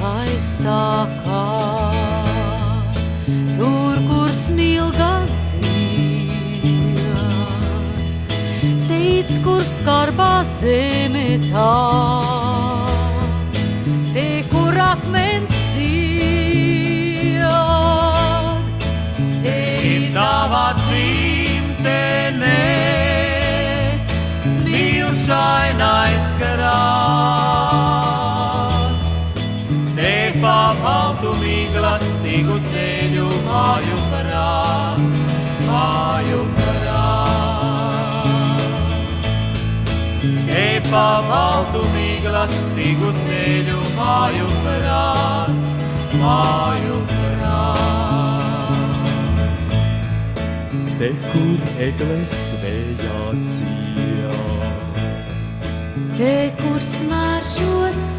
skaistākā. Tur, kur smilga zied, teic, kur skarbā zeme tā, te, kur akmens zied, te Tava dzimtene, smilšainais krasts, te pa baltu mīklastīgu ceļu māju krāst, māju krāst. Te pa baltu mīklastīgu ceļu māju krāst, māju krāst. Te, kur egles svējā ciet, te, kur smaržos